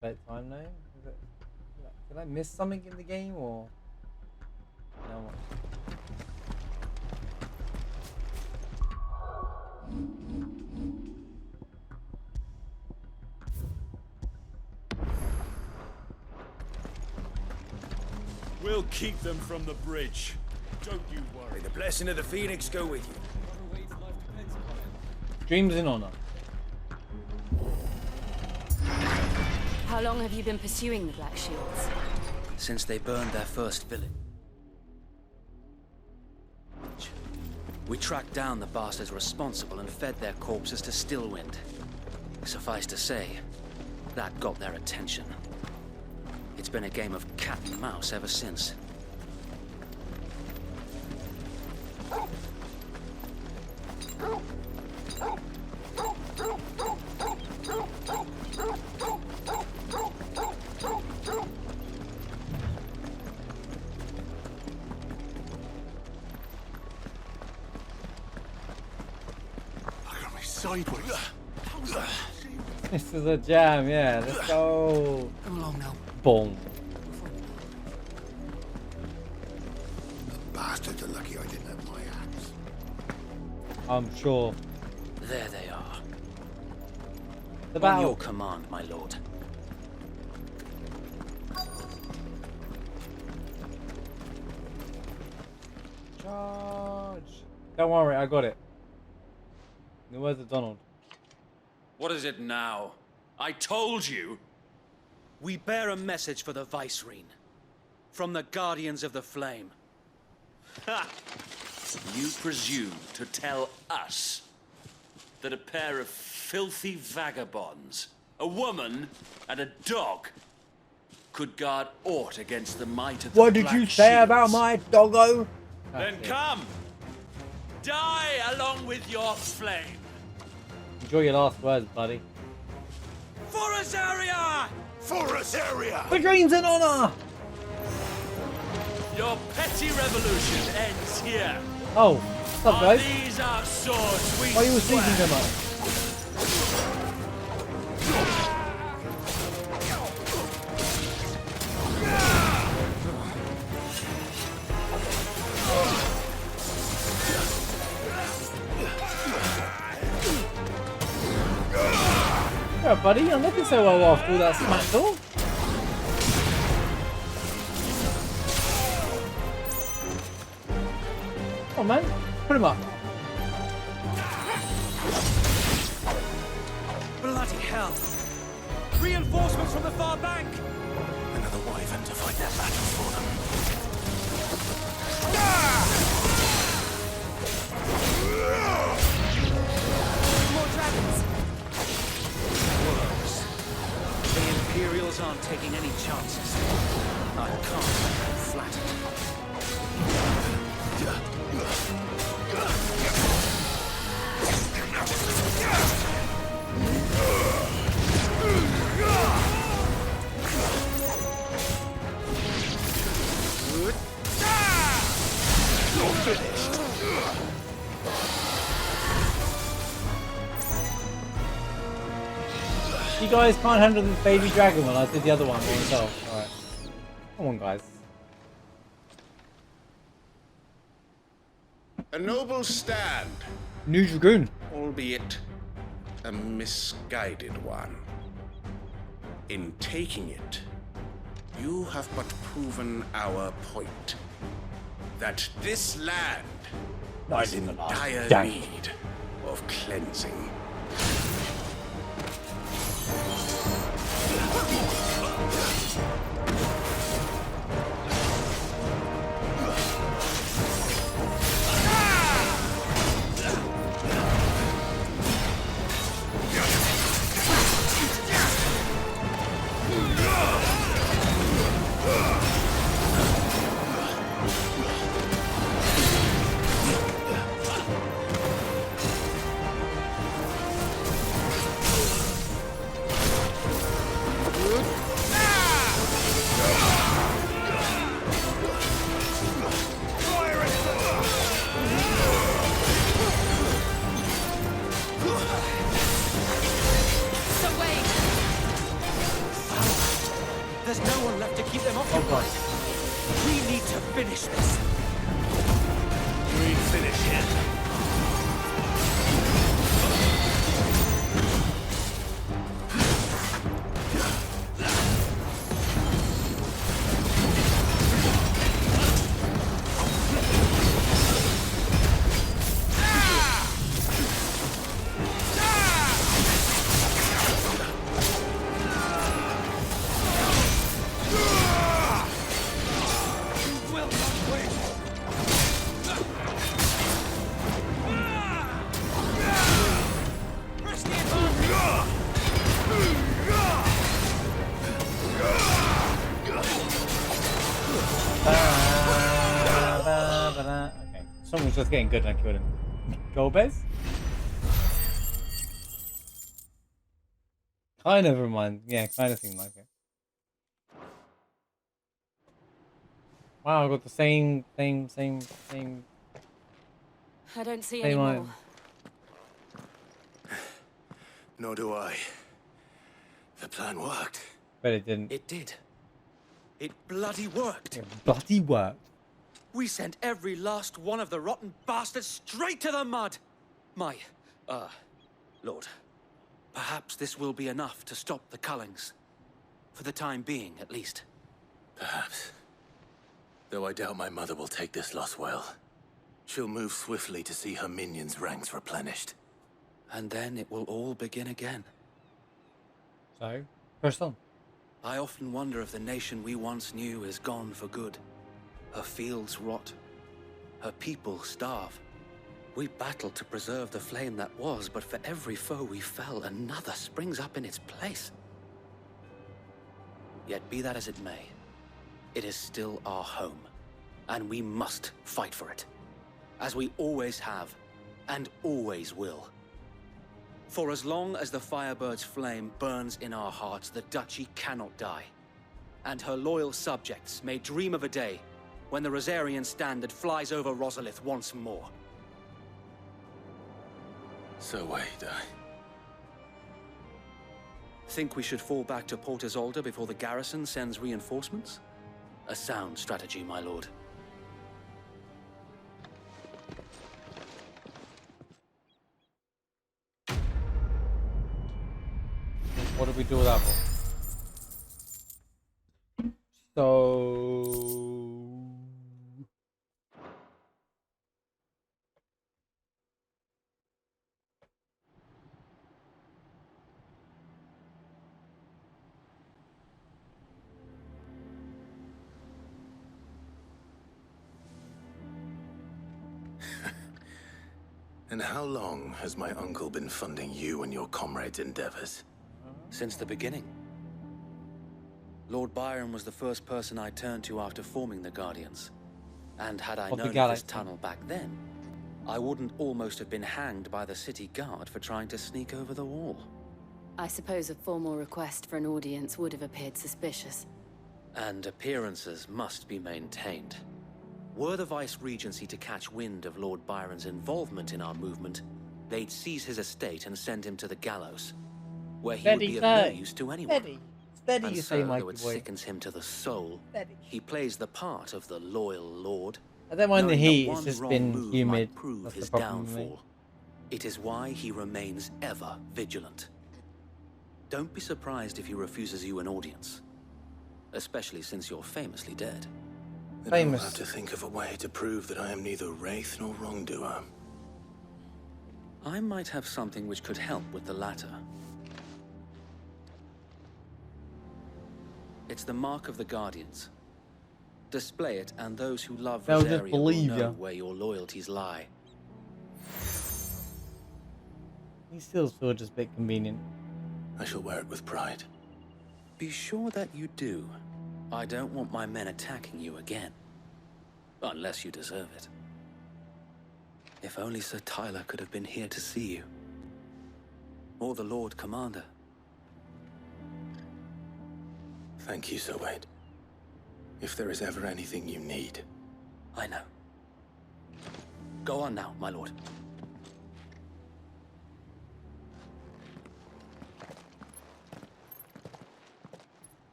Bedtime now? Did I miss something in the game or no? We'll keep them from the bridge. Don't you worry. May the blessing of the Phoenix go with you. Dreams in honor. How long have you been pursuing the Black Shields? Since they burned their first village. We tracked down the bastards responsible and fed their corpses to Stillwind. Suffice to say, that got their attention. It's been a game of cat and mouse ever since. Sideways. This is a jam, yeah. Let's go. Come along now. Boom. The bastards are lucky I didn't have my axe. I'm sure. There they are. The On battle. your command, my lord. Charge. Don't worry, I got it. In the words of Donald. What is it now? I told you. We bear a message for the Vicereine. From the Guardians of the Flame. Ha! You presume to tell us that a pair of filthy vagabonds, a woman and a dog, could guard aught against the might of the What did Black you say Shields? about my doggo? Then That's it. come! Die along with your flame! Enjoy your last words, buddy. For Azaria! For us area! For dreams in honor! Your petty revolution ends here. Oh, what's up, On guys? these our swords we Why are you all swear. sleeping so much? Yeah, buddy, you're looking so well after all that smack talk. Come on, man. Put him up. Bloody hell! Reinforcements from the far bank! Another wyvern to fight their battles for them. More dragons. Worse. The Imperials aren't taking any chances. I can't let them flatten. You're finished! You guys can't handle this baby dragon when I did the other one by myself. Alright. Come on, guys. A noble stand, New Dragoon. albeit a misguided one. In taking it, you have but proven our point. That this land Nice is in in the last dire dang. need of cleansing. So wait. There's no one left to keep them occupied. God. We need to finish this. We finish him. Okay, someone's just getting good and I killed him. Golbez? Kind of remind, yeah, kind of seemed like it. Wow, I got the same. I don't see Same any more. item. Nor do I. The plan worked. But it didn't. It did. It bloody worked. It bloody worked. We sent every last one of the rotten bastards straight to the mud. Lord, perhaps this will be enough to stop the Cullings. For the time being, at least. Perhaps. Though I doubt my mother will take this loss well. She'll move swiftly to see her minions' ranks replenished. And then it will all begin again. So, first on. I often wonder if the nation we once knew is gone for good. Her fields rot. Her people starve. We battled to preserve the flame that was, but for every foe we fell, another springs up in its place. Yet be that as it may, it is still our home, and we must fight for it, as we always have, and always will. For as long as the Firebird's flame burns in our hearts, the Duchy cannot die, and her loyal subjects may dream of a day when the Rosarian standard flies over Rosalith once more. So wait, Think we should fall back to Port Isolde before the garrison sends reinforcements? A sound strategy, my lord. What do we do with that for? So... And how long has my uncle been funding you and your comrades' endeavors? Since the beginning. Lord Byron was the first person I turned to after forming the Guardians. And had I Of the known of this galaxy. tunnel back then, I wouldn't almost have been hanged by the city guard for trying to sneak over the wall. I suppose a formal request for an audience would have appeared suspicious. And appearances must be maintained. Were the Vice-Regency to catch wind of Lord Byron's involvement in our movement, they'd seize his estate and send him to the gallows, where he would be of no use to anyone. Steady, And you so, say, though Mikey it boy. sickens him to the soul, Steady. he plays the part of the loyal lord. I don't mind the knowing that heat, one it's just wrong been move humid. might prove That's the his problem with me. downfall. It is why he remains ever vigilant. Don't be surprised if he refuses you an audience, especially since you're famously dead. Then Famous. I'll have to think of a way to prove that I am neither wraith nor wrongdoer. I might have something which could help with the latter. It's the mark of the Guardians. Display it, and those who love They'll just Rosaria will believe know ya. where your loyalties lie. He still feels just a bit convenient. I shall wear it with pride. Be sure that you do. I don't want my men attacking you again. Unless you deserve it. If only Sir Tyler could have been here to see you. Or the Lord Commander. Thank you, Sir Wade. If there is ever anything you need. I know. Go on now, my lord.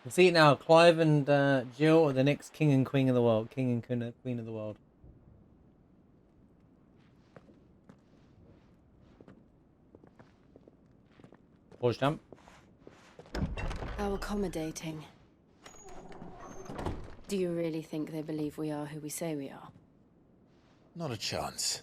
You see it now. Clive and Jill are the next king and queen of the world. King and queen of the world. Pause jump. How accommodating. Do you really think they believe we are who we say we are? Not a chance.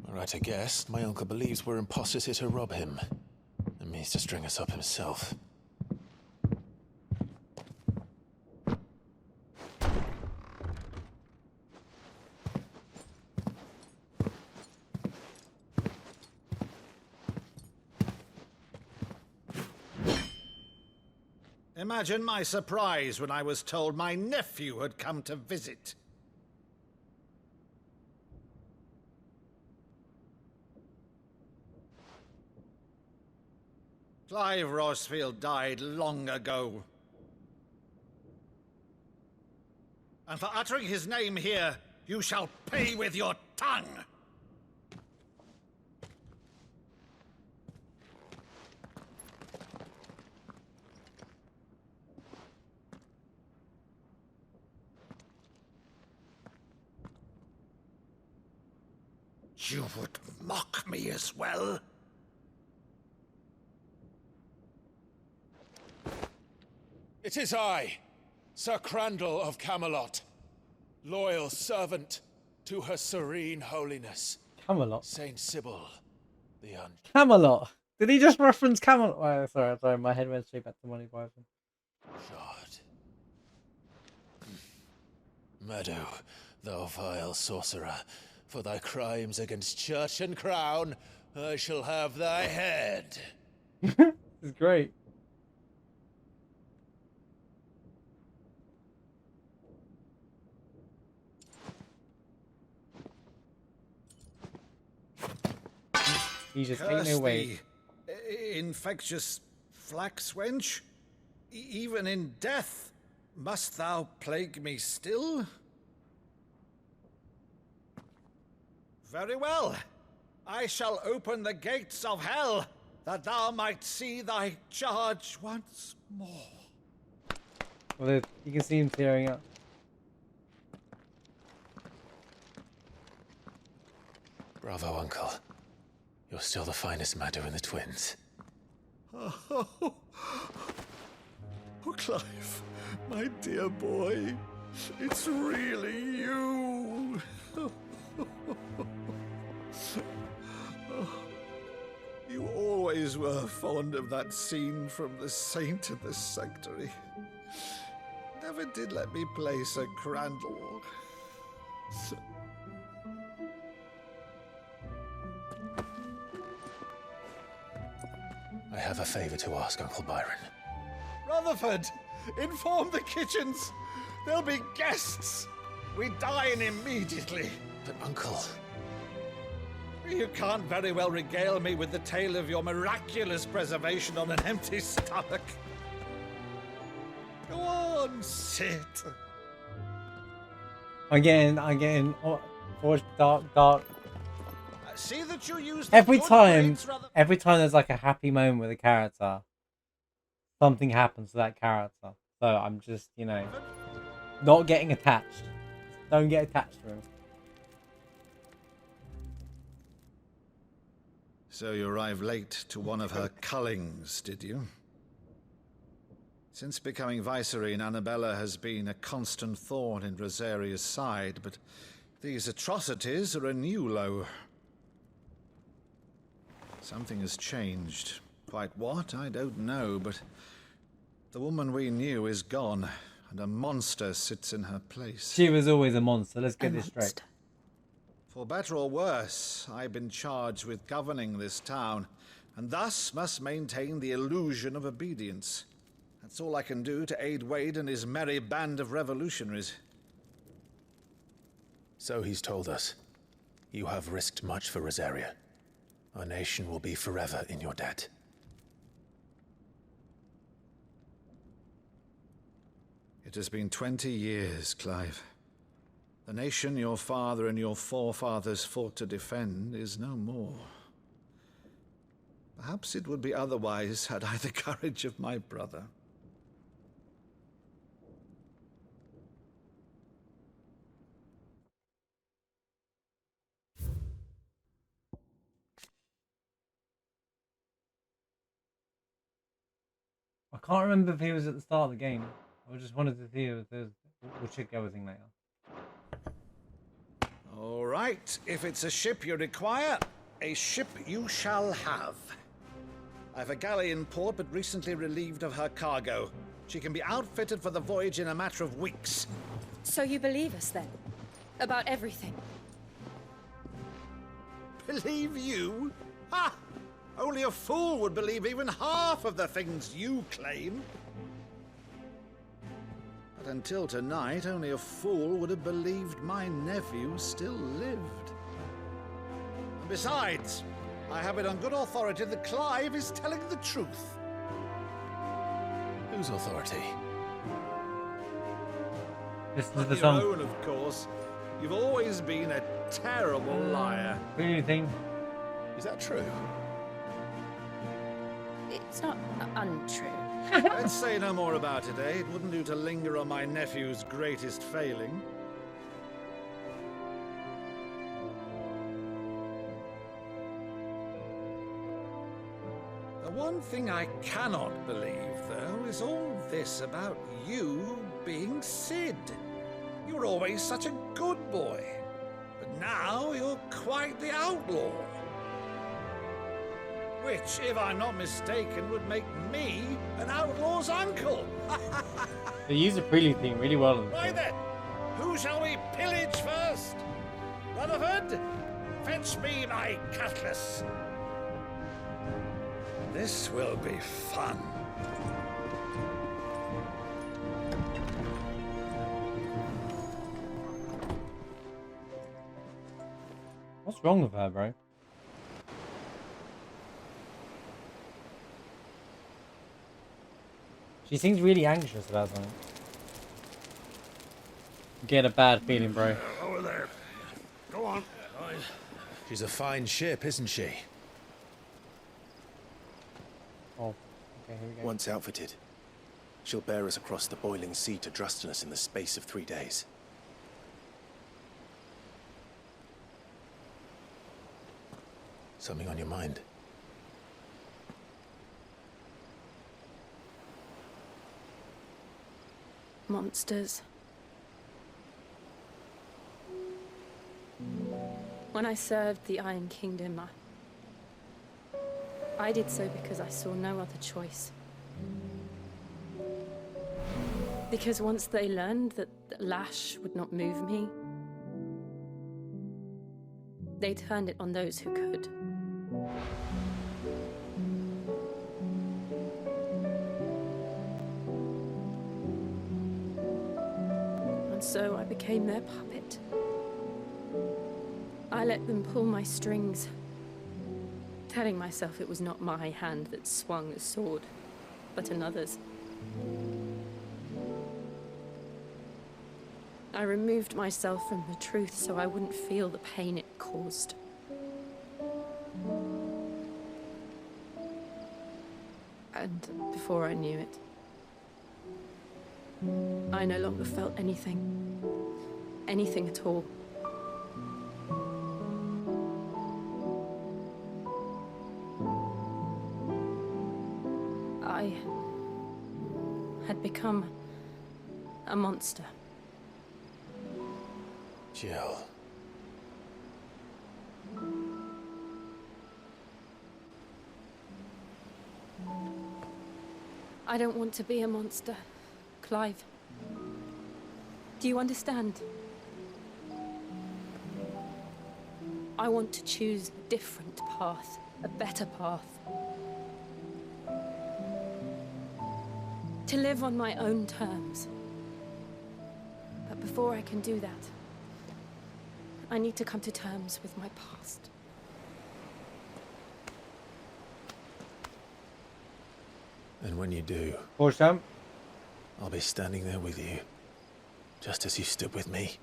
Right, I guess. My uncle believes we're imposters here to rob him. And means to string us up himself. Imagine my surprise when I was told my nephew had come to visit. Clive Rossfield died long ago. And for uttering his name here, you shall pay with your tongue! You would mock me as well? It is I, Sir Crandall of Camelot, loyal servant to Her Serene Holiness, Camelot. Saint Sybil, the Camelot. Did he just reference Camelot? Oh, sorry. My head went straight back to Monty Python. God. Meadow, thou vile sorcerer, for thy crimes against church and crown, I shall have thy head. This is great. He's just taking away. Infectious flax wench? Even in death, must thou plague me still? Very well. I shall open the gates of hell, that thou might see thy charge once more. Well, you can see him tearing up. Bravo, Uncle. You're still the finest Meadow in the twins. Oh, Clive, my dear boy, it's really you. You always were fond of that scene from The Saint and the Sanctuary. Never did let me play Sir Crandall. I have a favor to ask, Uncle Byron. Rutherford, inform the kitchens. There'll be guests. We dine immediately. But, Uncle... You can't very well regale me with the tale of your miraculous preservation on an empty stomach. Go on, sit. Again. Oh, dark. See that you use Every time there's like a happy moment with a character, something happens to that character. So I'm just, not getting attached. Don't get attached to him. So you arrived late to one of her cullings, did you? Since becoming Vicereine, Annabella has been a constant thorn in Rosaria's side, but these atrocities are a new low. Something has changed. Quite what, I don't know, but the woman we knew is gone, and a monster sits in her place. She was always a monster, let's get this straight. For better or worse, I've been charged with governing this town, and thus must maintain the illusion of obedience. That's all I can do to aid Wade and his merry band of revolutionaries. So he's told us. You have risked much for Rosaria. Our nation will be forever in your debt. It has been 20 years, Clive. The nation your father and your forefathers fought to defend is no more. Perhaps it would be otherwise had I the courage of my brother. I can't remember if he was at the start of the game. I just wanted to see if there's... We'll check everything later. All right, if it's a ship you require, a ship you shall have. I've a galley in port, but recently relieved of her cargo. She can be outfitted for the voyage in a matter of weeks. So you believe us then? About everything? Believe you? Ha! Only a fool would believe even half of the things you claim. But until tonight, only a fool would have believed my nephew still lived. And besides, I have it on good authority that Clive is telling the truth. Whose authority? This is On the your song. own, of course. You've always been a terrible liar. Really thing. Is that true? It's not untrue. Let's say no more about it, eh? It wouldn't do to linger on my nephew's greatest failing. The one thing I cannot believe, though, is all this about you being Sid. You were always such a good boy, but now you're quite the outlaw. Which, if I'm not mistaken, would make me an outlaw's uncle. They use the prelude theme really well. In Right then, who shall we pillage first? Rutherford, fetch me my cutlass. This will be fun. What's wrong with her, bro? She seems really anxious about something. Get a bad feeling, bro. Over there. Go on. She's a fine ship, isn't she? Oh, okay, here we go. Once outfitted, she'll bear us across the boiling sea to Drustinus in the space of 3 days. Something on your mind? Monsters. When I served the Iron Kingdom, I did so because I saw no other choice. Because once they learned that the lash would not move me, they turned it on those who could. And so I became their puppet. I let them pull my strings, telling myself it was not my hand that swung a sword, but another's. I removed myself from the truth so I wouldn't feel the pain it caused. And before I knew it, I no longer felt anything. Anything at all. I had become a monster. Jill. I don't want to be a monster, Clive. Do you understand? I want to choose a different path, a better path. To live on my own terms. But before I can do that, I need to come to terms with my past. And when you do, Forge jump. I'll be standing there with you, just as you stood with me.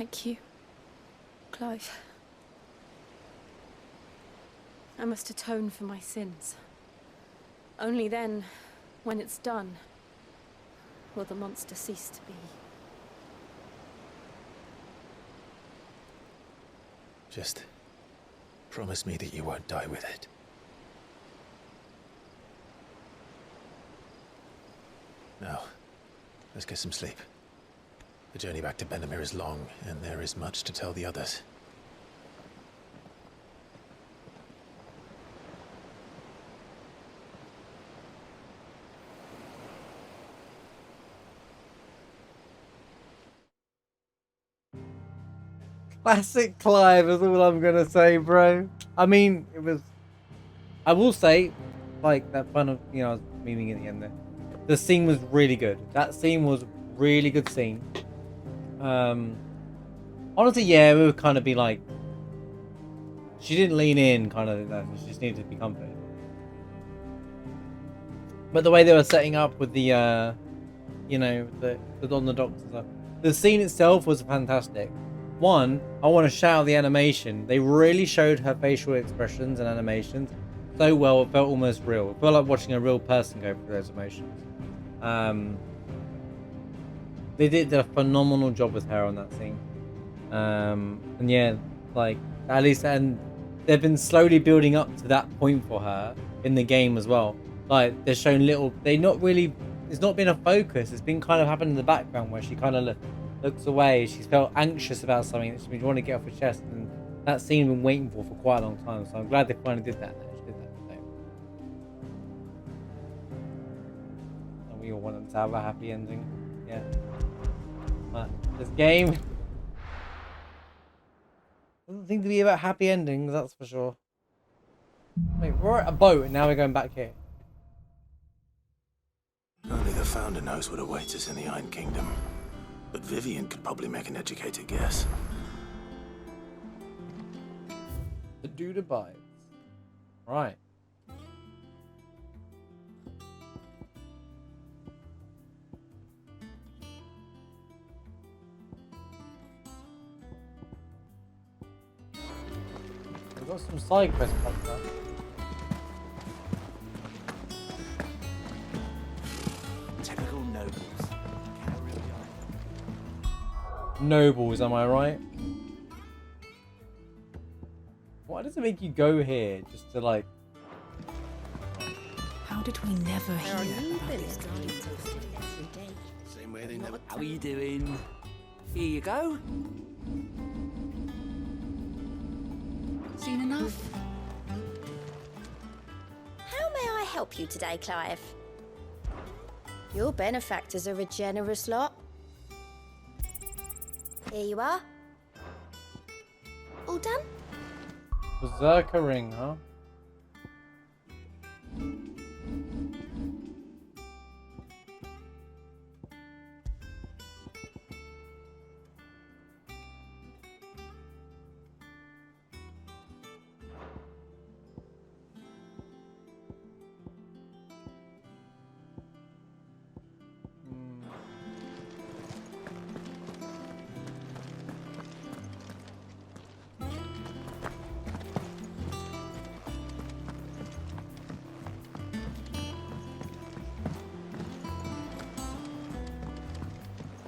Thank you, Clive. I must atone for my sins. Only then, when it's done, will the monster cease to be. Just promise me that you won't die with it. Now, let's get some sleep. The journey back to Benamir is long, and there is much to tell the others. Classic Clive is all I'm gonna say, bro. I mean, it was. I will say, like that fun of I was memeing at the end there. The scene was really good. That scene was really good scene. Honestly, yeah, it would kind of be like she didn't lean in, kind of. She just needed to be comforted. But the way they were setting up with the, the on the docks and stuff, the scene itself was fantastic. One, I want to shout out the animation. They really showed her facial expressions and animations so well. It felt almost real. It felt like watching a real person go through those emotions. They did a phenomenal job with her on that scene. And yeah, like at least, and they've been slowly building up to that point for her in the game as well. Like they're showing little. They not really. It's not been a focus. It's been kind of happening in the background where she kind of looks away. She's felt anxious about something that she want to get off her chest, and that scene we've been waiting for quite a long time. So I'm glad they finally did that. And we all want them to have a happy ending. Yeah. But this game doesn't seem to be about happy endings, that's for sure. Wait, we're at a boat and now we're going back here. Only the Founder knows what awaits us in the Iron Kingdom. But Vivian could probably make an educated guess. The dude abides. Right. We've got some side quests popped up. Typical nobles. Nobles, am I right? Why does it make you go here just to like? How did we never hear about this? Same way they never... How are you doing? Here you go. Seen enough? How may I help you today, Clive? Your benefactors are a generous lot. Here you are. All done? Berserker ring, huh?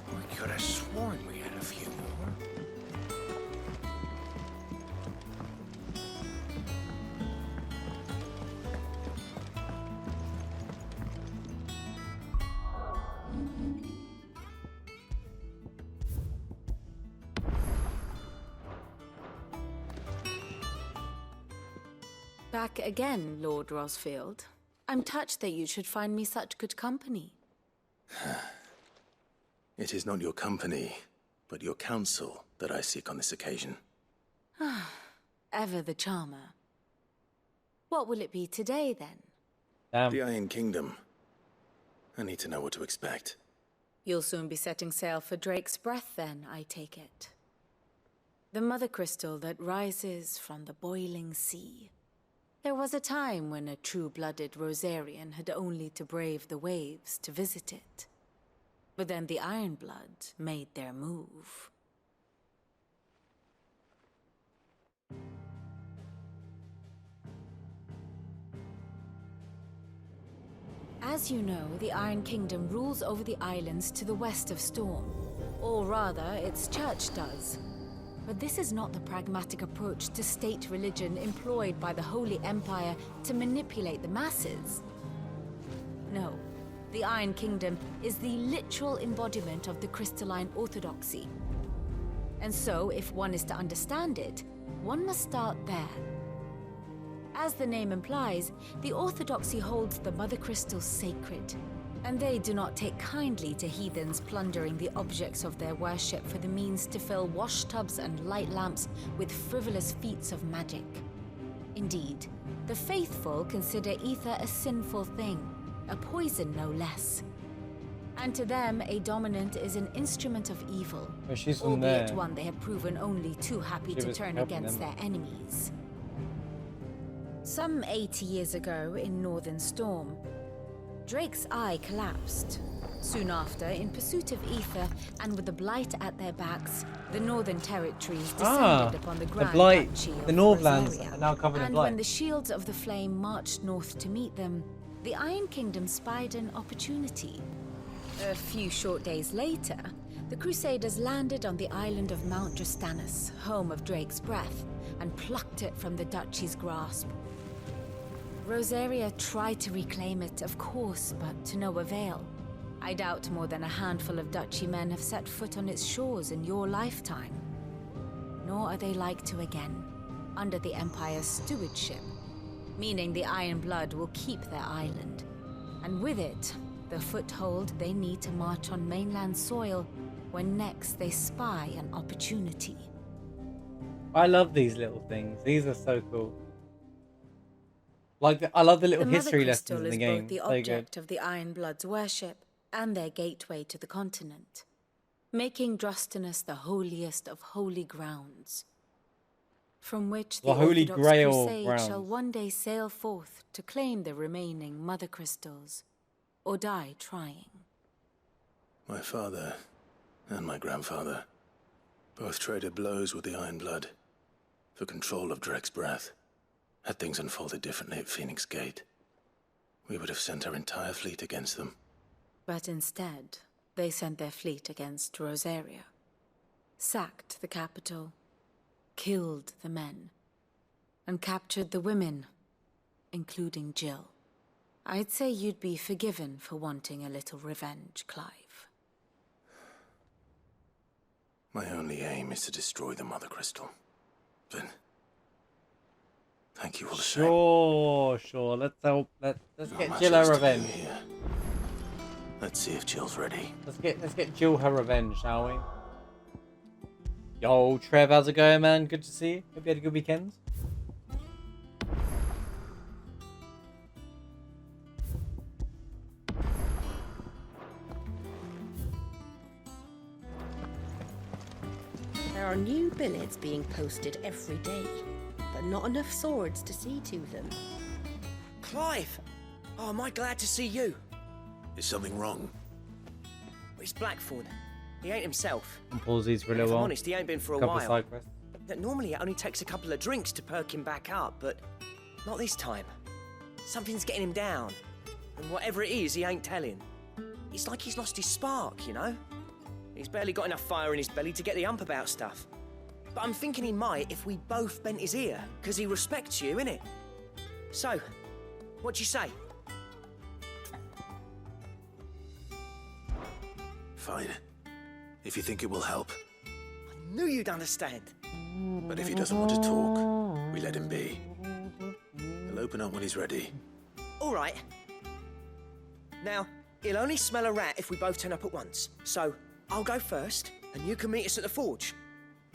We could have sworn we had a few more. Back again, Lord Rosfield. I'm touched that you should find me such good company. It is not your company, but your counsel that I seek on this occasion. Ever the charmer. What will it be today, then? Damn. The Iron Kingdom. I need to know what to expect. You'll soon be setting sail for Drake's Breath, then, I take it. The mother crystal that rises from the boiling sea. There was a time when a true-blooded Rosarian had only to brave the waves to visit it. But then the Ironblood made their move. As you know, the Iron Kingdom rules over the islands to the west of Storm. Or rather, its church does. But this is not the pragmatic approach to state religion employed by the Holy Empire to manipulate the masses. No, the Iron Kingdom is the literal embodiment of the crystalline orthodoxy. And so, if one is to understand it, one must start there. As the name implies, the orthodoxy holds the Mother Crystals sacred, and they do not take kindly to heathens plundering the objects of their worship for the means to fill washtubs and light lamps with frivolous feats of magic. Indeed, the faithful consider ether a sinful thing, a poison no less. And to them, a dominant is an instrument of evil, Oh, she's from albeit there. one they have proven only too happy She to was turn helping against them. their enemies. Some 80 years ago in Northern Storm, Drake's eye collapsed. Soon after, in pursuit of ether and with the Blight at their backs, the Northern Territories descended upon the Grand Blight. Duchy of The Northlands Rosaria. are now covered in And blight. when the Shields of the Flame marched north to meet them, the Iron Kingdom spied an opportunity. A few short days later, the Crusaders landed on the island of Mount Drastanus, home of Drake's breath, and plucked it from the duchy's grasp. Rosaria tried to reclaim it, of course, but to no avail. I doubt more than a handful of duchy men have set foot on its shores in your lifetime. Nor are they like to again, under the Empire's stewardship, meaning the Iron Blood will keep their island, and with it, the foothold they need to march on mainland soil when next they spy an opportunity. I love these little things. These are so cool. Like, I love the little The Mother history lessons Crystal in the is game. both the So good. object of the Iron Blood's worship and their gateway to the continent, making Drastanus the holiest of holy grounds, from which the The Holy Orthodox Grail Crusade grounds. shall one day sail forth to claim the remaining Mother Crystals, or die trying. My father and my grandfather both traded blows with the Iron Blood for control of Drake's breath. Had things unfolded differently at Phoenix Gate, we would have sent our entire fleet against them. But instead, they sent their fleet against Rosaria, sacked the capital, killed the men, and captured the women, including Jill. I'd say you'd be forgiven for wanting a little revenge, Clive. My only aim is to destroy the Mother Crystal. Then, thank you all the same. Sure. Let's Not get much Jill her else to do revenge. here. Let's see if Jill's ready. Let's get Jill her revenge, shall we? Yo, Trev, how's it going, man? Good to see you. Hope you had a good weekend. There are new billets being posted every day, but not enough swords to see to them. Clive! Oh, am I glad to see you? Is something wrong? It's Blackthorn. He ain't himself. And pause these for a If little I'm while. honest, he ain't been for a Couple while. side quests. Normally it only takes a couple of drinks to perk him back up, but not this time. Something's getting him down. And whatever it is, he ain't telling. It's like he's lost his spark, you know? He's barely got enough fire in his belly to get the ump about stuff. But I'm thinking he might if we both bent his ear, because he respects you, innit? So, what do you say? Fine. If you think it will help. I knew you'd understand. But if he doesn't want to talk, we let him be. He'll open up when he's ready. All right. Now, he'll only smell a rat if we both turn up at once. So, I'll go first, and you can meet us at the forge.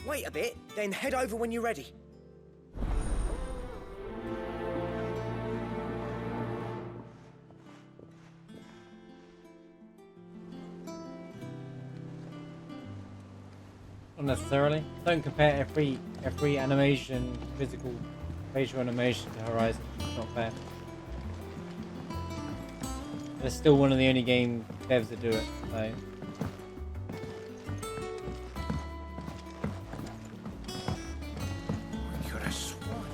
Wait a bit, then head over when you're ready. Not necessarily. Don't compare every animation, physical, facial animation to Horizon. It's not fair. They're still one of the only game devs that do it, so. Could have sworn.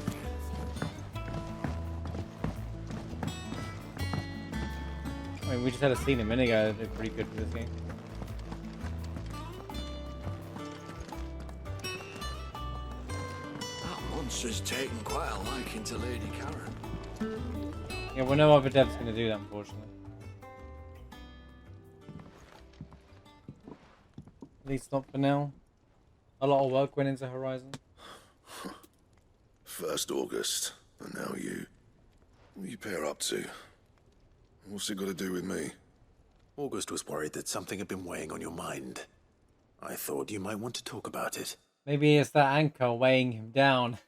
mean, we just had a scene a minute ago that did pretty good for this game. That monster's taken quite a liking to Lady Karen. Yeah, well, no other dev's going to do that, unfortunately. At least not for now. A lot of work went into Horizon. First August, and now you. What are you pair up to? What's it got to do with me? August was worried that something had been weighing on your mind. I thought you might want to talk about it. Maybe it's that anchor weighing him down.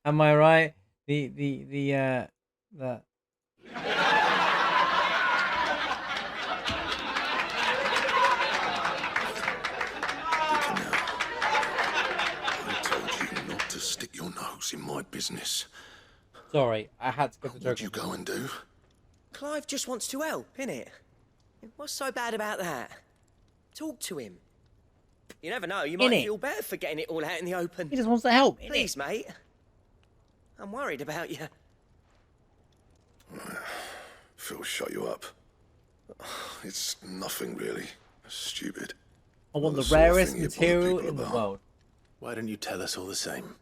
Am I right? The I told you not to stick your nose in my business. Sorry, I had to get the joke. What'd you go and do? Clive just wants to help, innit? What's so bad about that? Talk to him. You never know, you might Innit? feel better for getting it all out in the open. He just wants to help, innit? Please, mate. I'm worried about you. Phil, shut you up. It's nothing really. Stupid. I want Not the sort of rarest thing you bother material people in the about. world. Why don't you tell us all the same?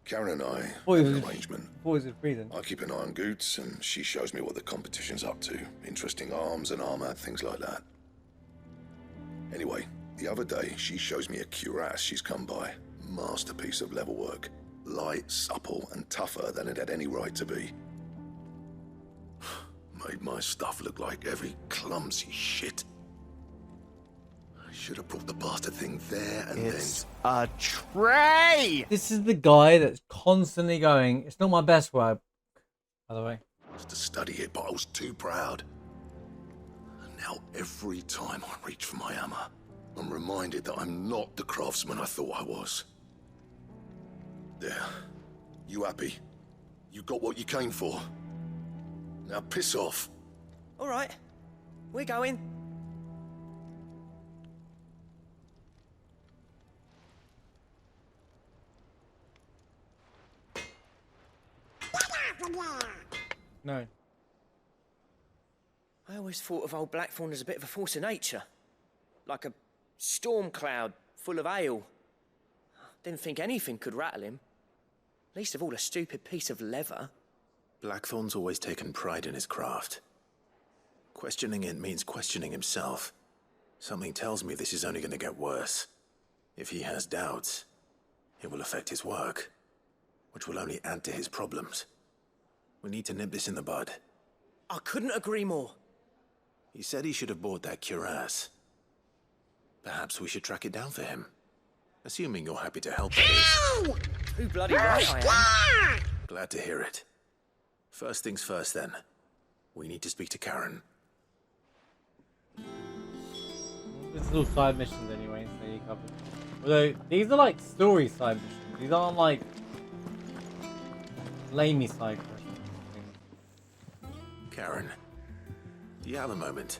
Karen and I Boy, have an was- arrangement. Boys with freezing. I keep an eye on Goots, and she shows me what the competition's up to. Interesting arms and armor, things like that. Anyway, the other day, she shows me a cuirass she's come by. Masterpiece of level work. Light, supple, and tougher than it had any right to be. Made my stuff look like every clumsy shit. I should have brought the bastard thing there and It's a tray! This is the guy that's constantly going, it's not my best work, by the way. to study it, but I was too proud. And now every time I reach for my hammer, I'm reminded that I'm not the craftsman I thought I was. There. You happy? You got what you came for. Now piss off. All right, we're going. No. I always thought of old Blackthorn as a bit of a force of nature. Like a storm cloud full of hail. Didn't think anything could rattle him. Least of all a stupid piece of leather. Blackthorn's always taken pride in his craft. Questioning it means questioning himself. Something tells me this is only going to get worse. If he has doubts, it will affect his work, which will only add to his problems. We need to nip this in the bud. I couldn't agree more. He said he should have bought that cuirass. Perhaps we should track it down for him. Assuming you're happy to help, that is. Too bloody right I am. Glad to hear it. First things first, then. We need to speak to Karen. This is all side missions anyway, so you covered. Although, these are like story side missions. These aren't like lamey side missions. Karen, do you have a moment?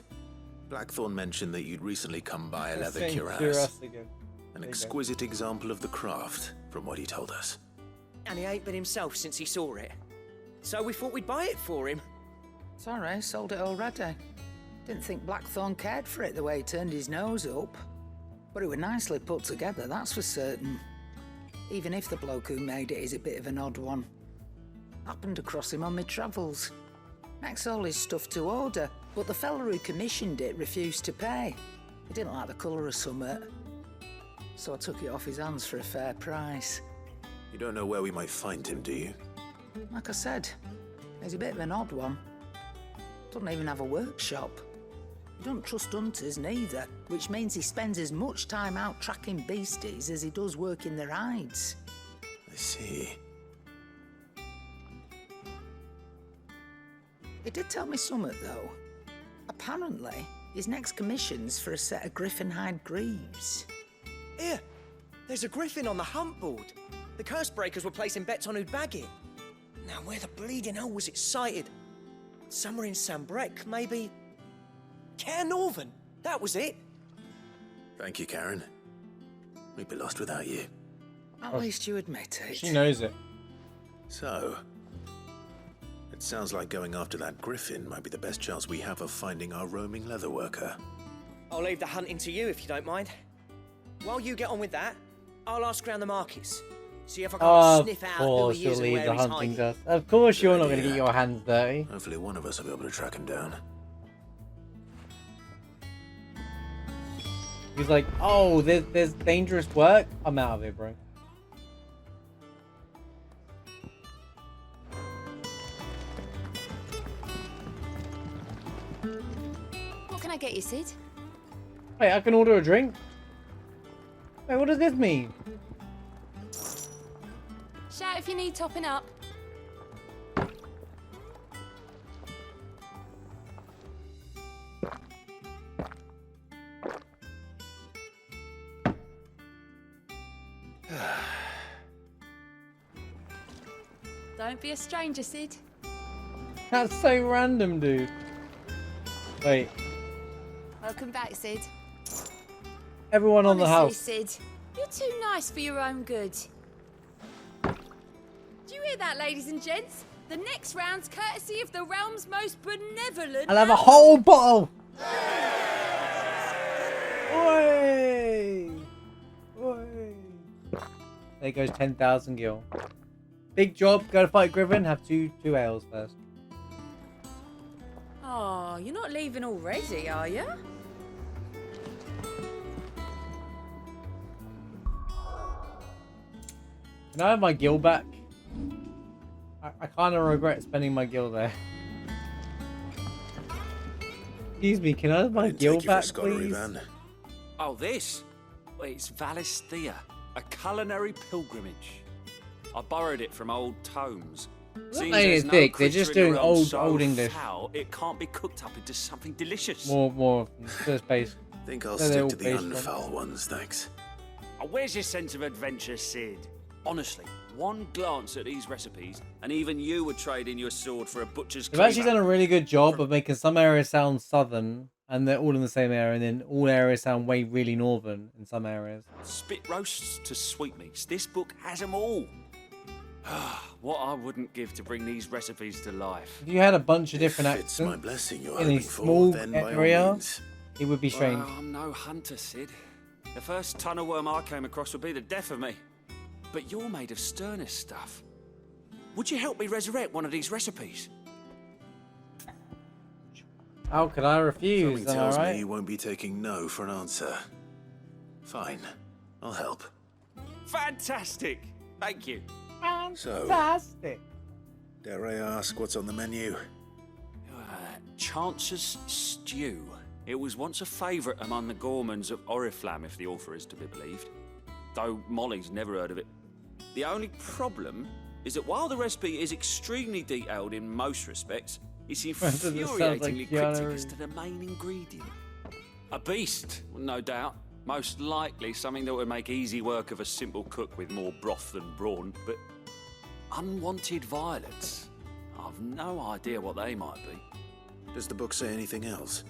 Blackthorn mentioned that you'd recently come by a Let's leather say cuirass. again. An There you go. exquisite example of the craft, from what he told us. And he ain't been himself since he saw it. So we thought we'd buy it for him. Sorry, sold it already. Didn't think Blackthorn cared for it the way he turned his nose up. But it was nicely put together, that's for certain. Even if the bloke who made it is a bit of an odd one. Happened across him on my travels. Makes all his stuff to order, but the fella who commissioned it refused to pay. He didn't like the colour of summit. So I took it off his hands for a fair price. You don't know where we might find him, do you? Like I said, he's a bit of an odd one. Doesn't even have a workshop. He doesn't trust hunters neither, which means he spends as much time out tracking beasties as he does working their hides. I see. He did tell me something, though. Apparently, his next commission's for a set of griffin hide greaves. Here, there's a griffin on the hunt board. The curse breakers were placing bets on who'd bag it. Now, where the bleeding hell was it sighted? Somewhere in Sambrec, maybe. Care Northern, that was it. Thank you, Karen. We'd be lost without you. At least you admit it. She knows it. So, it sounds like going after that griffin might be the best chance we have of finding our roaming leatherworker. I'll leave the hunting to you if you don't mind. While you get on with that, I'll ask around the markets. See if I can sniff out who course he you'll is and leave where the he's hunting hiding. dust. Of course you're not going to idea. get your hands dirty. Hopefully one of us will be able to track him down. He's like, oh, there's dangerous work? I'm out of it, bro. What can I get you, Sid? Wait, I can order a drink? Wait, what does this mean? Shout if you need topping up. Don't be a stranger, Sid. That's so random, dude. Wait, Welcome back, Sid. everyone on the Honestly, house. Sid, you're too nice for your own good. Do you hear that, ladies and gents? The next round's courtesy of the realm's most benevolent. I'll have a whole bottle. Oi! Oi! There goes 10,000 gil. Big job. Go to fight Griffin. Have two ales first. Oh, you're not leaving already, are you? Can I have my gil back? I kind of regret spending my gil there. Excuse me, can I have my gil back, please? Oh, this? Well, it's Valisthea, a culinary pilgrimage. I borrowed it from old tomes. Seeing saying there's it's thick, they're creature just in the doing realm old so English. foul, it can't be cooked up into something delicious. More first base. Think I'll They're stick all to the based on- unfoul ones, thanks. Oh, where's your sense of adventure, Sid? Honestly, one glance at these recipes, and even you would trade in your sword for a butcher's They've actually cleaver. done a really good job of making some areas sound southern, and they're all in the same area, and then all areas sound really northern in some areas. Spit roasts to sweetmeats. This book has them all. What I wouldn't give to bring these recipes to life. If you had a bunch of different If it's my accents blessing you're in a hoping for, small then by all area, means. it would be strange. Well, I'm no hunter, Sid. The first tunnel worm I came across would be the death of me. But you're made of sterner stuff. Would you help me resurrect one of these recipes? How could I refuse? Something Am I tells me right? you won't be taking no for an answer. Fine, I'll help. Fantastic! Thank you. So, Fantastic. dare I ask what's on the menu? Chance's Stew. It was once a favourite among the gourmands of Oriflamme, if the author is to be believed. Though Molly's never heard of it. The only problem is that while the recipe is extremely detailed in most respects, it's Doesn't it sound like infuriatingly Keanu cryptic Reeves? as to the main ingredient. A beast, no doubt. Most likely something that would make easy work of a simple cook with more broth than brawn, but unwanted violets. I've no idea what they might be. Does the book say anything else?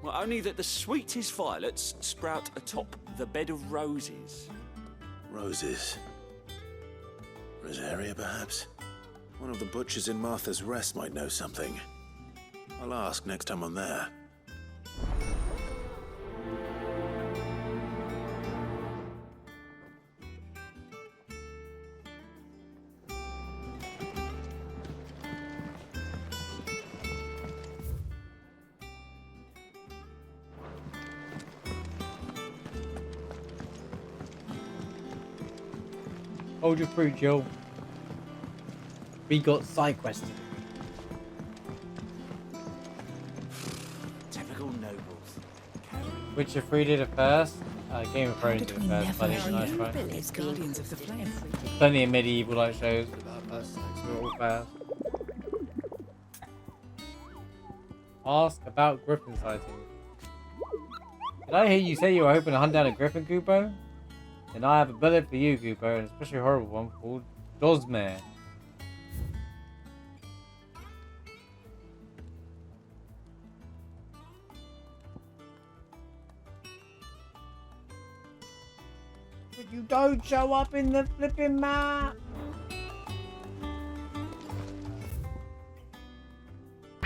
Well, only that the sweetest violets sprout atop the bed of roses. Roses. Rosaria, perhaps? One of the butchers in Martha's Rest might know something. I'll ask next time I'm there. Hold your fruit, Jill. We got side quested. Typical nobles. Witcher 3 did it first. Game of Thrones did it first. But it's nice, right? It's Guardians of the Flame. Plenty of medieval like shows about us. We're all fast. Ask about griffin sightings. Did I hear you say you were hoping to hunt down a griffin, Kupo? Then I have a bullet for you, Kupo, and especially a horrible one called Dosmare. But you don't show up in the flipping map!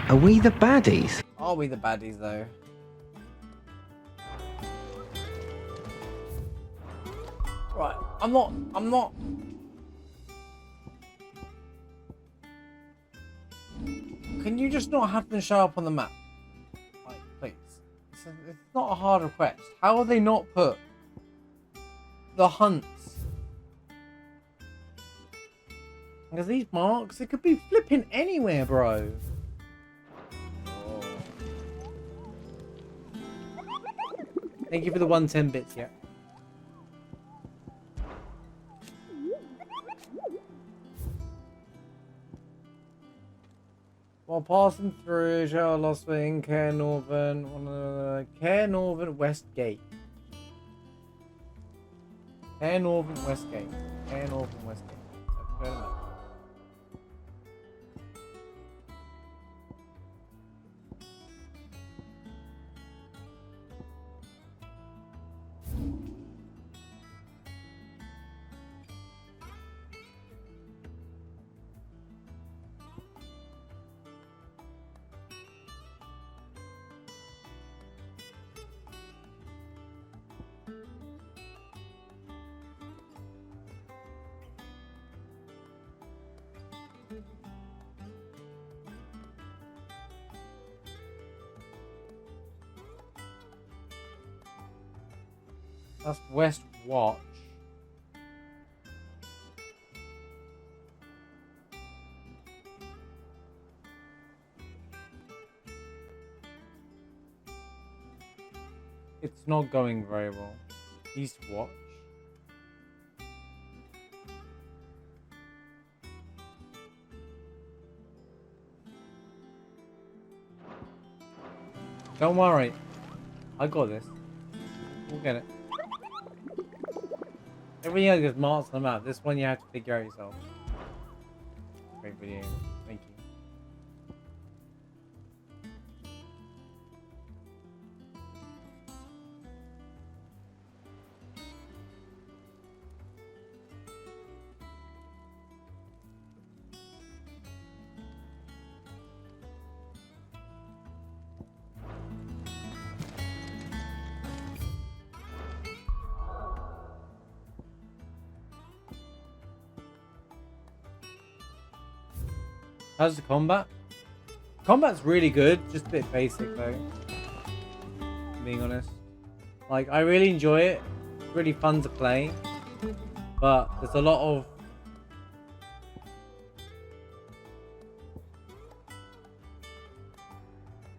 Are we the baddies? Are we the baddies though? Right, I'm not. Can you just not have them show up on the map? Like, please. It's not a hard request. How have they not put the hunts? Because these marks, it could be flipping anywhere, bro. Oh. Thank you for the 110 bits, yeah. While passing through Shell Lost Wing, Care Northern, West Gate. Care Northern, West Gate. Care Northern, West Gate. So, go to that. That's West Watch. It's not going very well. East Watch. Don't worry. I got this. We'll get it. Everything else gets marks on the map. This one you have to figure out yourself. Great video. Thank you. How's the combat? Combat's really good, just a bit basic though. Being honest. Like, I really enjoy it. It's really fun to play. But there's a lot of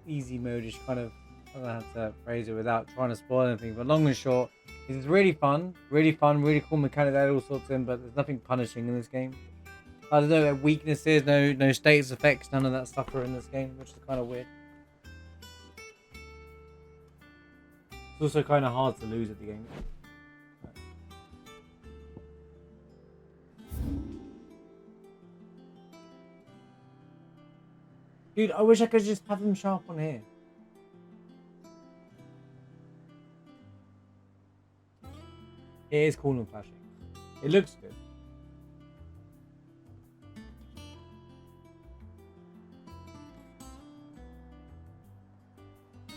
easy mode-ish kind of, I don't know how to phrase it without trying to spoil anything, but long and short, it's really fun, really cool mechanic that all sorts in, but there's nothing punishing in this game. I don't know, weaknesses, no status effects, none of that stuff are in this game, which is kind of weird. It's also kind of hard to lose at the game. Dude, I wish I could just have them show up on here. It is cool and flashing. It looks good.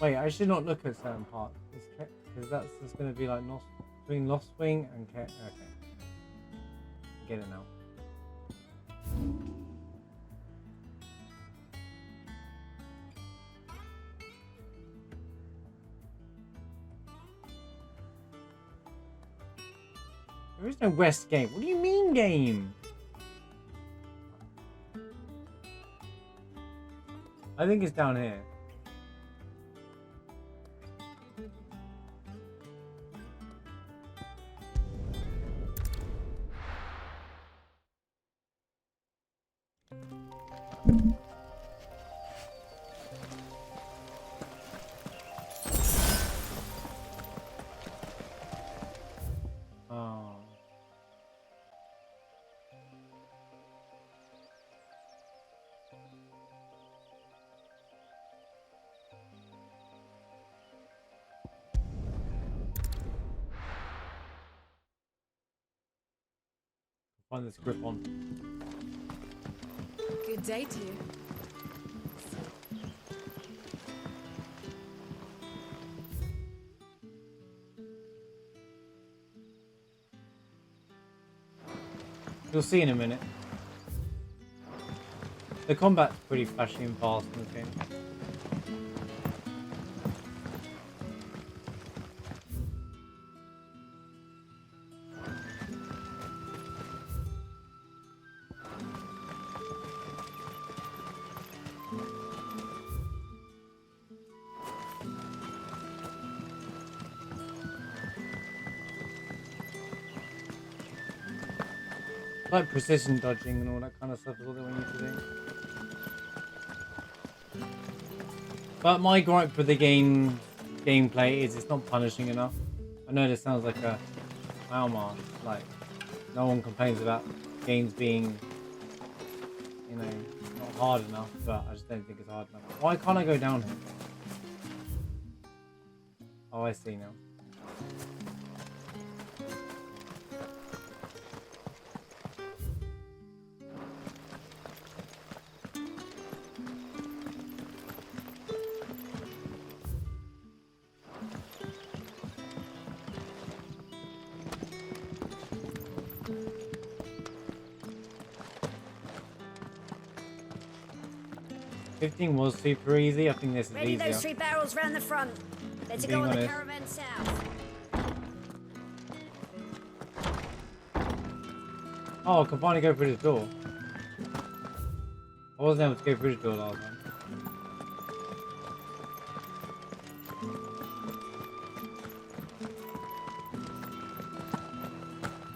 Wait, I should not look at certain parts because that's just going to be like between Lost Wing and okay. Get it now. There is no West game. What do you mean game? I think it's down here. Find this grip on. Good day to you. You'll see in a minute. The combat's pretty flashy and fast in this game. Like precision dodging and all that kind of stuff is what they want you to do. But my gripe with the gameplay is it's not punishing enough. I know this sounds like a Malmar, like no one complains about games being, you know, not hard enough, but I just don't think it's hard enough. Why can't I go down here? Oh, I see now. 15 was super easy. I think this is Ready easier. those 3 barrels round the front. Better go on the caravan south. Oh, I can finally go through this door. I wasn't able to go through the door last time.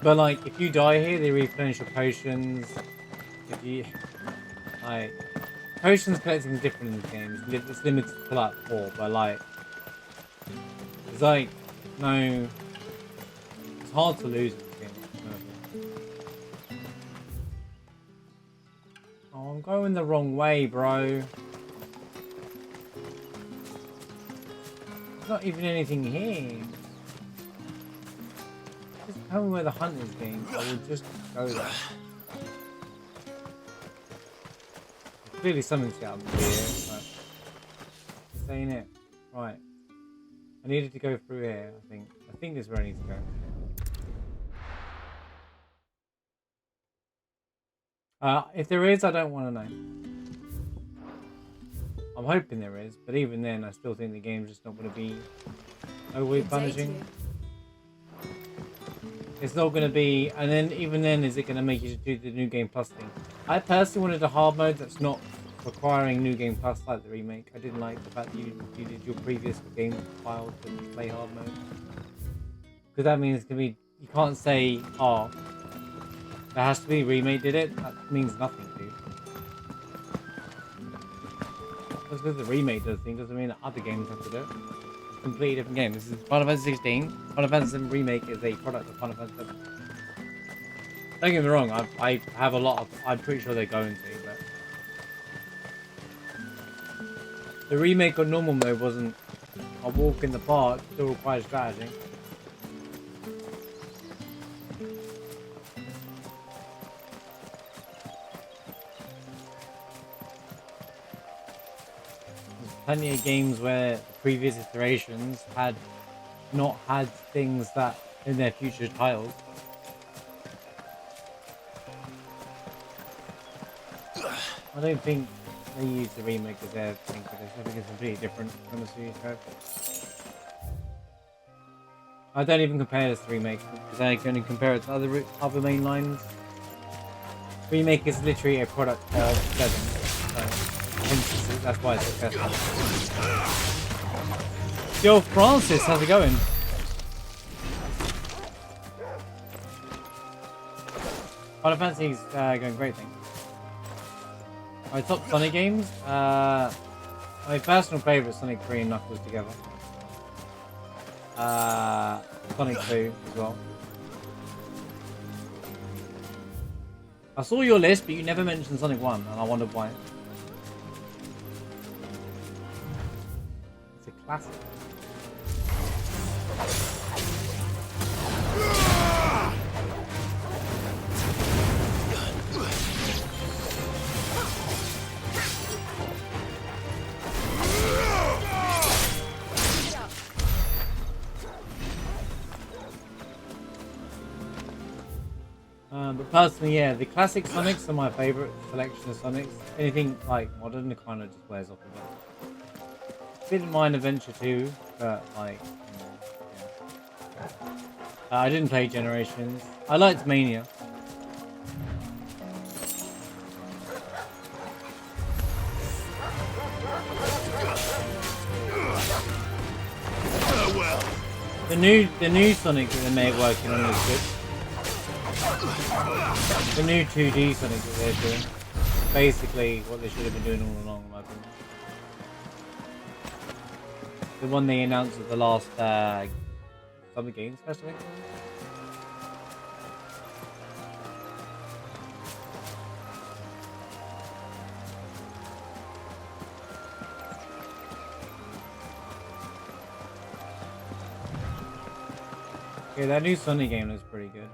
But like, if you die here, they replenish your potions. If you like, potions collecting different in this game. It's limited to pull out 4, but like, it's like no. It's hard to lose in this game. Oh, I'm going the wrong way, bro. There's not even anything here. Just tell me where the hunt is being. I will just go there. Clearly something's got up here, but this ain't it. Right. I needed to go through here, I think. I think this is where I need to go. If there is, I don't want to know. I'm hoping there is, but even then, I still think the game's just not going to be overly punishing. It's not going to be, and then even then, is it going to make you do the New Game Plus thing? I personally wanted a hard mode that's not requiring New Game Plus like the remake. I didn't like the fact that you did your previous game file to play hard mode. Because that means it's going to be, you can't say, oh, there has to be remake did it. That means nothing, dude. Just because the remake does thing doesn't mean that other games have to do it. It's a completely different game. This is Final Fantasy 16. Final Fantasy Remake is a product of Final Fantasy 7. Don't get me wrong, I have a lot of, I'm pretty sure they're going to, but the remake on normal mode wasn't a walk in the park, still requires strategy. There's plenty of games where previous iterations had not had things that in their future titles. I don't think they use the remake as their thing for this. I think it's completely different from the series. I don't even compare this to remake because I can only compare it to other main lines. Remake is literally a product of 7, so that's why it's successful. Yo, Francis, how's it going? Final Fantasy's going great, thanks. My top Sonic games, my personal favourite Sonic 3 and Knuckles together. Sonic 2 as well. I saw your list, but you never mentioned Sonic 1, and I wondered why. It's a classic. But personally, yeah, the classic Sonics are my favorite selection of Sonics. Anything like modern, it kind of just wears off a bit. Didn't mind Adventure 2, but like, yeah. I didn't play Generations. I liked Mania. The new Sonic that they made working on is good. The new 2D Sonic that they're doing. Basically what they should have been doing all along, in my opinion. The one they announced at the last Summer Games Festival. Yeah, that new Sonic game looks pretty good.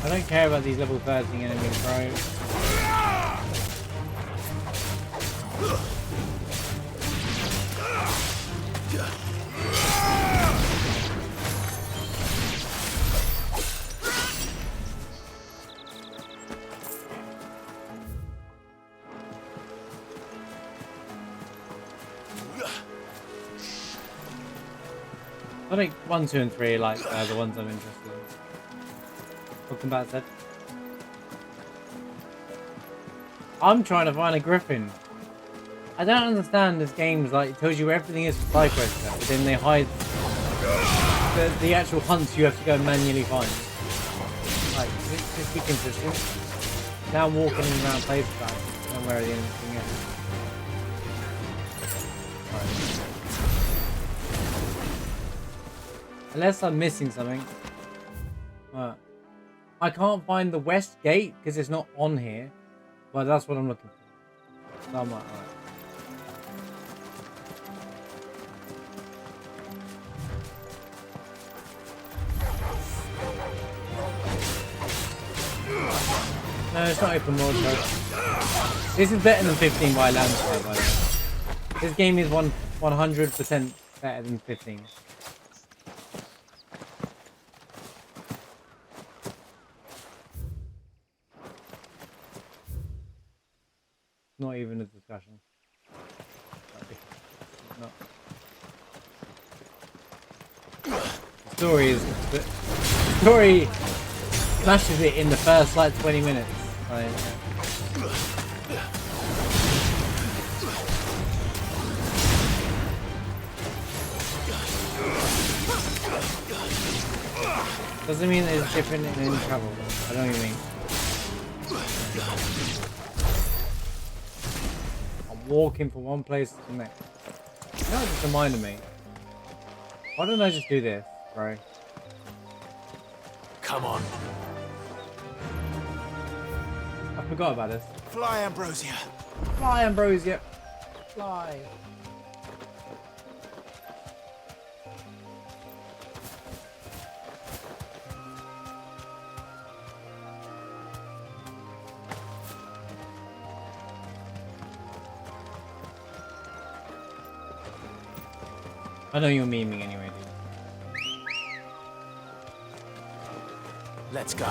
I don't care about these level 13 enemies, bro. Sonic 1, 2, and 3 are like the ones I'm interested in. Welcome back, Zed. I'm trying to find a griffin. I don't understand this game's like, it tells you everything is for side quests, but then they hide the actual hunts you have to go manually find. Like, just be consistent. Now I'm walking around places that I don't know where the anything is. Unless I'm missing something. I can't find the west gate because it's not on here. But that's what I'm looking for. So I'm like, alright. No, it's not open world, bro. This is better than 15 by a landslide, by the way. This game is 100% better than 15. Not even a discussion. No. The story smashes it in the first like 20 minutes. Right? Doesn't mean that it's different in travel. I don't even mean. Walking from one place to the next. You know, it just reminded me. Why don't I just do this, bro? Come on. I forgot about this. Fly, Ambrosia. Fly, Ambrosia. Fly. I know you're memeing anyway, dude. Let's go.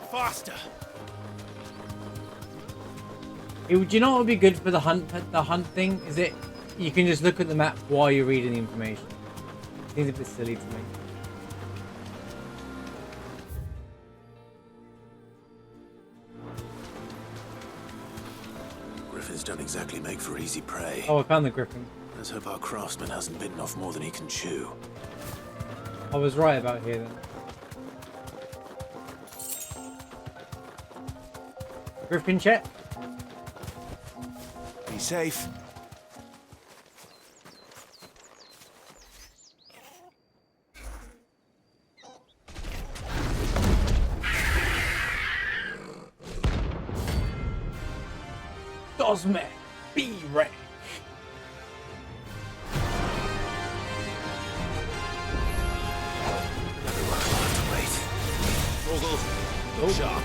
Faster. Do you know what would be good for the hunt thing? Is it you can just look at the map while you're reading the information. It seems a bit silly to me. Griffins don't exactly make for easy prey. Oh, I found the griffin. Let's hope our craftsman hasn't bitten off more than he can chew. I was right about here then. Griffin check. Be safe. Dosme, be ready. Sharp.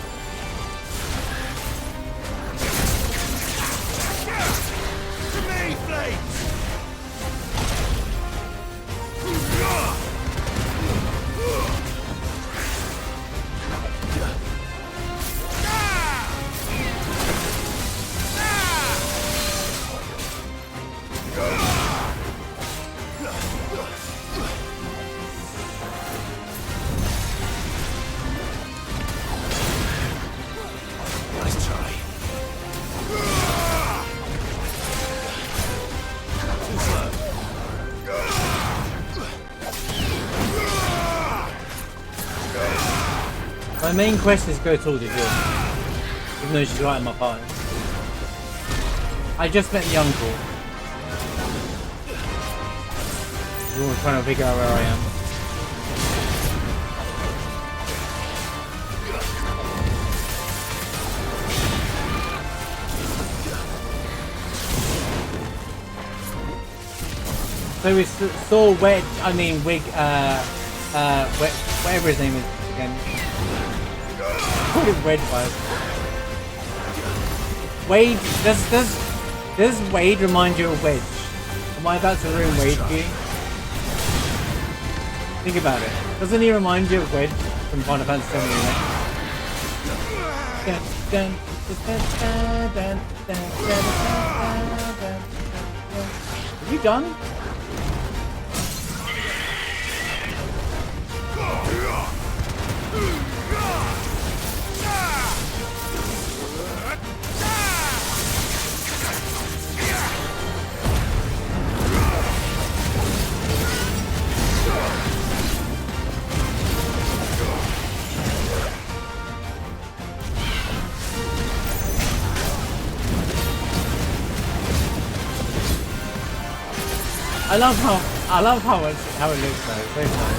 main quest is go talk to Jill. Even though she's right in my party. I just met the uncle. You're all trying to figure out where I am. So we saw Wedge, whatever his name is again. Call it Wedge vibes. Wade, does Wade remind you of Wedge? Am I about to ruin Wade for you? Think about it. Doesn't he remind you of Wedge from Final Fantasy VII Have you done? I love how it looks though. It's very fun.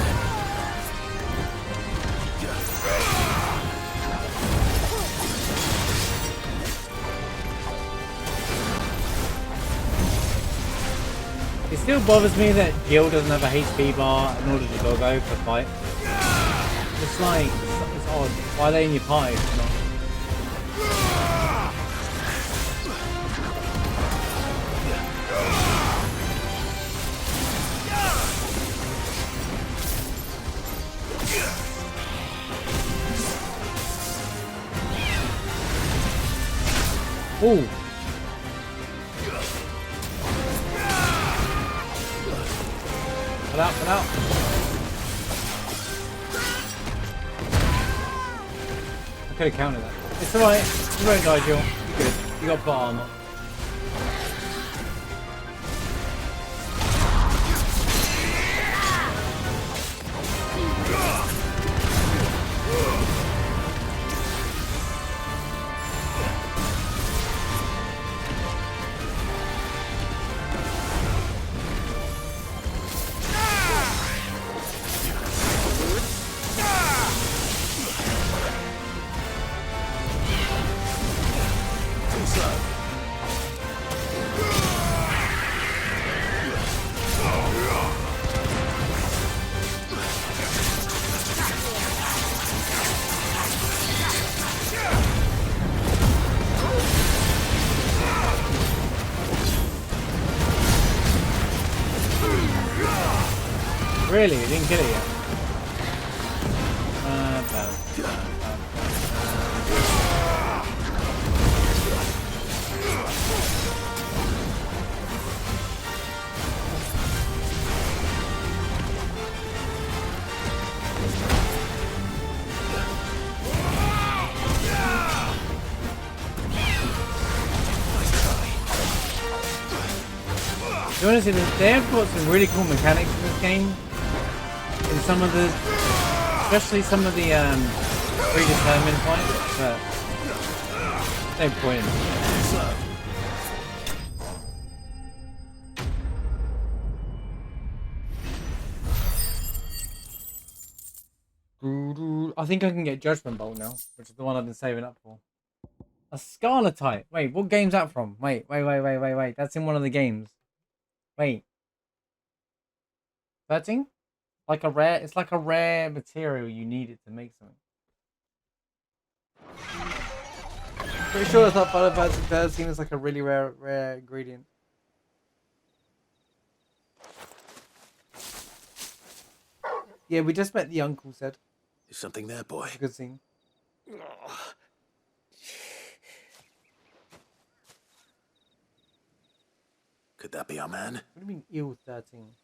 It still bothers me that Jill doesn't have a HP bar in order to doggo for fight. It's like it's odd. Why are they in your party if not? Ooh. Get out, get out. I could have countered that. It's alright. You won't die, Jill. You're good. You got plot armor. Really? You didn't kill it yet? You want to see that they've got some really cool mechanics in this game. In some of the, especially some of the predetermined fights, but no point. I think I can get Judgment Bolt now, which is the one I've been saving up for. A Scarletite. Wait, what game's that from? Wait. That's in one of the games. Wait. 13? Like a rare, it's like a rare material you needed to make something. Pretty sure it's not Final Fantasy 13 is like a really rare ingredient. Yeah, we just met the uncle said. There's something there, boy. It's a good scene. Could that be our man? What do you mean ill 13?